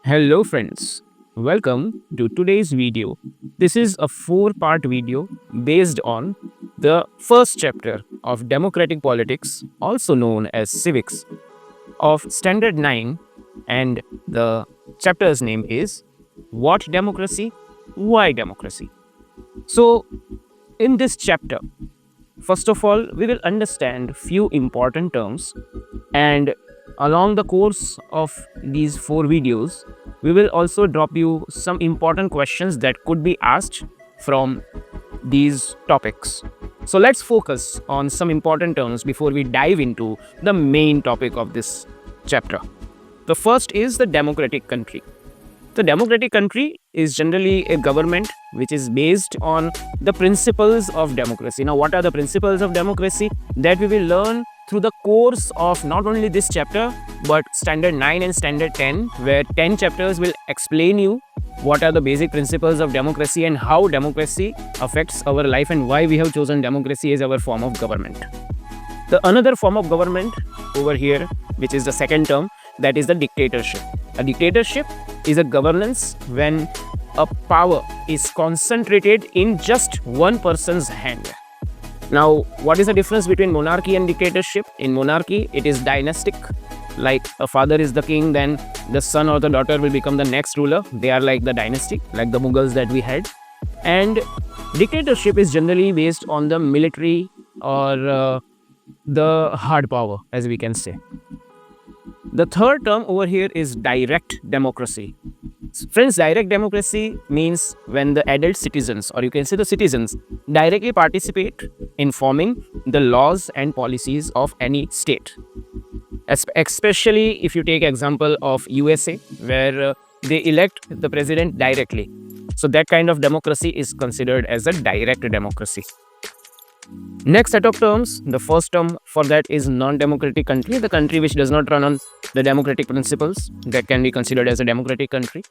Hello friends, welcome to today's video. This is a four-part video based on the first chapter of Democratic Politics, also known as Civics, of Standard 9, and the chapter's name is What Democracy? Why Democracy? So, in this chapter, first of all, we will understand few important terms, and along the course of these four videos, we will also drop you some important questions that could be asked from these topics. So let's focus on some important terms before we dive into the main topic of this chapter. The first is the democratic country. The democratic country is generally a government which is based on the principles of democracy. Now, what are the principles of democracy? That we will learn through the course of not only this chapter, but Standard 9 and Standard 10, where 10 chapters will explain you what are the basic principles of democracy and how democracy affects our life and why we have chosen democracy as our form of government. The another form of government over here, which is the second term, that is the dictatorship. A dictatorship is a governance when a power is concentrated in just one person's hand. Now, what is the difference between monarchy and dictatorship? In monarchy, it is dynastic. Like a father is the king, then the son or the daughter will become the next ruler. They are like the dynasty, like the Mughals that we had. And dictatorship is generally based on the military or the hard power, as we can say. The third term over here is direct democracy. Friends, direct democracy means when the adult citizens, or you can say the citizens, directly participate in forming the laws and policies of any state. Especially if you take example of USA, where they elect the president directly. So that kind of democracy is considered as a direct democracy. Next set of terms, the first term for that is non-democratic country, the country which does not run on the democratic principles, that can be considered as a democratic country.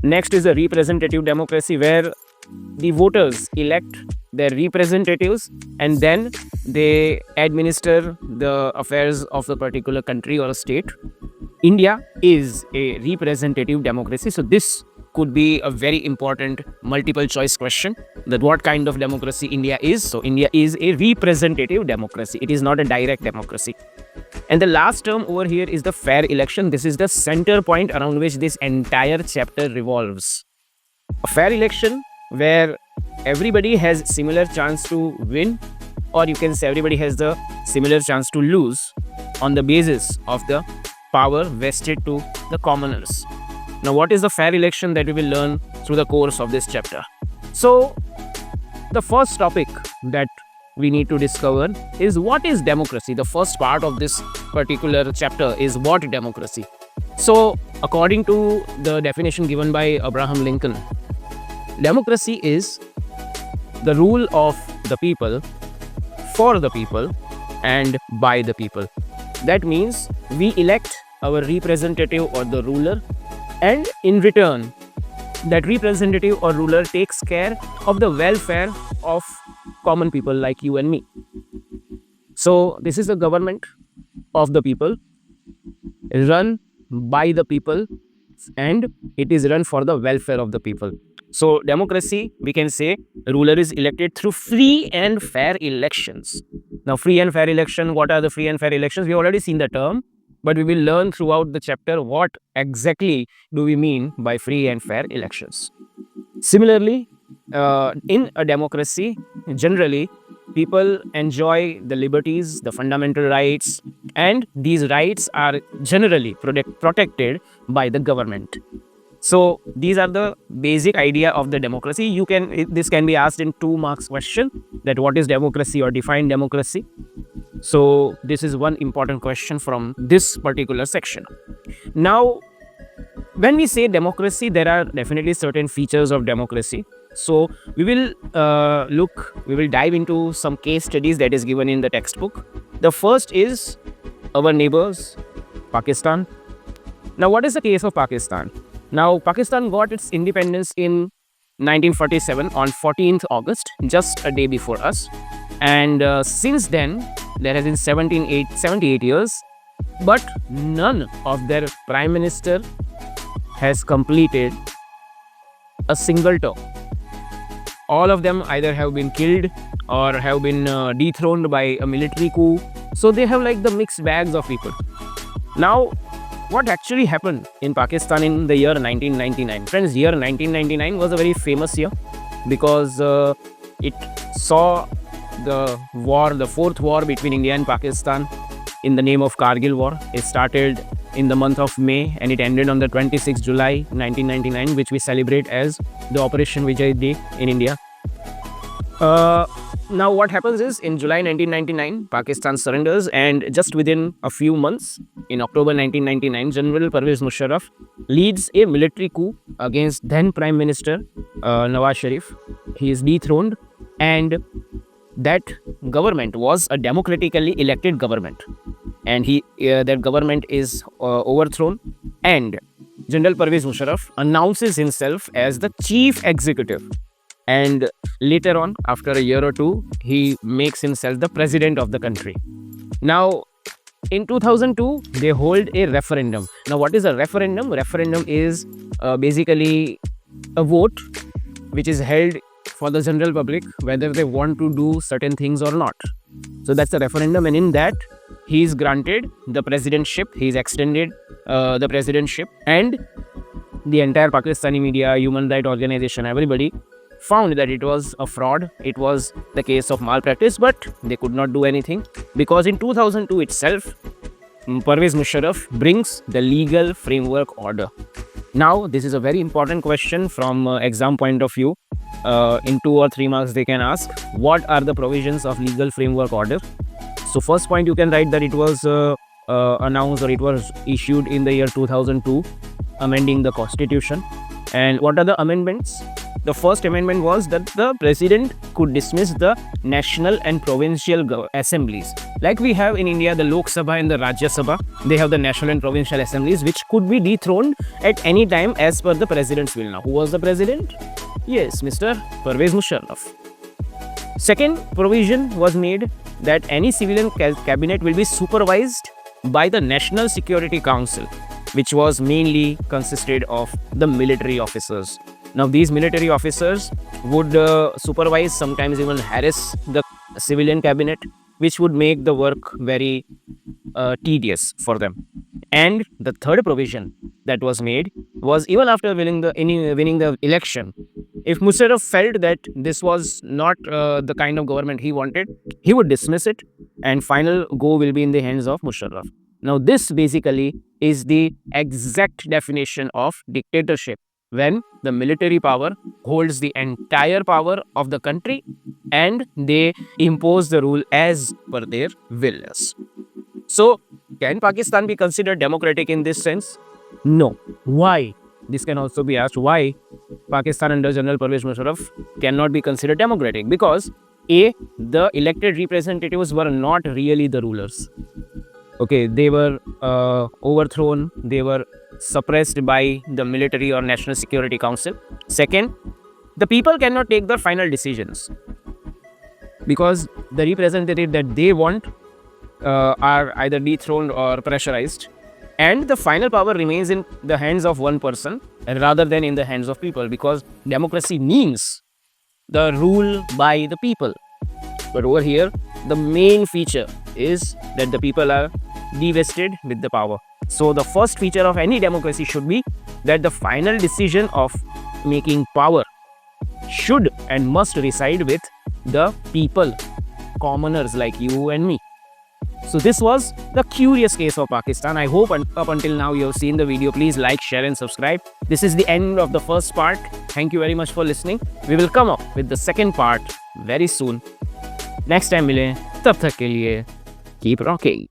Next is a representative democracy, where the voters elect their representatives and then they administer the affairs of the particular country or a state. India is a representative democracy, so this could be a very important multiple choice question, that what kind of democracy India is. So India is a representative democracy. It is not a direct democracy. And the last term over here is the fair election. This is the center point around which this entire chapter revolves. A fair election where everybody has similar chance to win, or you can say everybody has the similar chance to lose on the basis of the power vested to the commoners. Now, what is the fair election that we will learn through the course of this chapter? So, the first topic that we need to discover is what is democracy. The first part of this particular chapter is what democracy. So, according to the definition given by Abraham Lincoln, democracy is the rule of the people, for the people, and by the people. That means we elect our representative or the ruler, and in return, that representative or ruler takes care of the welfare of common people like you and me. So this is a government of the people, run by the people, and it is run for the welfare of the people. So democracy, we can say, ruler is elected through free and fair elections. Now, free and fair election, what are the free and fair elections? We have already seen the term, but we will learn throughout the chapter what exactly do we mean by free and fair elections. Similarly, in a democracy, generally, people enjoy the liberties, the fundamental rights, and these rights are generally protected by the government. So these are the basic idea of the democracy. This can be asked in 2 marks question, that what is democracy or define democracy. So this is one important question from this particular section. Now, when we say democracy, there are definitely certain features of democracy. So we will dive into some case studies that is given in the textbook. The first is our neighbors, Pakistan. Now, what is the case of Pakistan? Now, Pakistan got its independence in 1947 on 14th August, just a day before us. And since then, there has been 78 years, but none of their prime minister has completed a single term. All of them either have been killed or have been dethroned by a military coup. So they have like the mixed bags of people. Now, what actually happened in Pakistan in the year 1999? Friends, year 1999 was a very famous year because it saw the war, the fourth war between India and Pakistan in the name of Kargil War. It started in the month of May and it ended on the 26th July 1999, which we celebrate as the Operation Vijay Day in India. Now what happens is, in July 1999, Pakistan surrenders, and just within a few months, in October 1999, General Pervez Musharraf leads a military coup against then Prime Minister Nawaz Sharif. He is dethroned, and that government was a democratically elected government, and that government is overthrown, and General Pervez Musharraf announces himself as the chief executive, and later on, after a year or two, he makes himself the president of the country. Now, in 2002, they hold a referendum. Now, what is a referendum? Referendum is basically a vote which is held for the general public whether they want to do certain things or not. So that's the referendum, and in that he is granted the presidentship. He is extended the presidentship, and the entire Pakistani media, human rights organization, everybody found that it was a fraud. It was the case of malpractice, but they could not do anything because in 2002 itself, Pervez Musharraf brings the legal framework order. Now, this is a very important question from exam point of view. In 2 or 3 marks, they can ask, what are the provisions of legal framework order? So, first point, you can write that it was announced, or it was issued in the year 2002, amending the constitution. And what are the amendments? The first amendment was that the president could dismiss the national and provincial assemblies. Like we have in India, the Lok Sabha and the Rajya Sabha, they have the national and provincial assemblies which could be dethroned at any time as per the president's will. Now, who was the president? Yes, Mr. Pervez Musharraf. Second provision was made that any civilian cabinet will be supervised by the National Security Council, which was mainly consisted of the military officers. Now, these military officers would supervise, sometimes even harass the civilian cabinet, which would make the work very tedious for them. And the third provision that was made was, even after winning the election, if Musharraf felt that this was not the kind of government he wanted, he would dismiss it, and final go will be in the hands of Musharraf. Now, this basically is the exact definition of dictatorship, when the military power holds the entire power of the country and they impose the rule as per their will. So, can Pakistan be considered democratic in this sense? No. Why? This can also be asked, why Pakistan under General Pervez Musharraf cannot be considered democratic? Because A, the elected representatives were not really the rulers. Okay, they were overthrown, they were suppressed by the military or National Security Council. Second, the people cannot take the final decisions because the representative that they want are either dethroned or pressurized, and the final power remains in the hands of one person rather than in the hands of people, because democracy means the rule by the people. But over here, the main feature is that the people are divested with the power. So the first feature of any democracy should be that the final decision of making power should and must reside with the people, commoners like you and me. So this was the curious case of Pakistan. I hope up until now you have seen the video. Please like, share and subscribe. This is the end of the first part. Thank you very much for listening. We will come up with the second part very soon. Next time मिलें, तब तक के लिए keep rocking.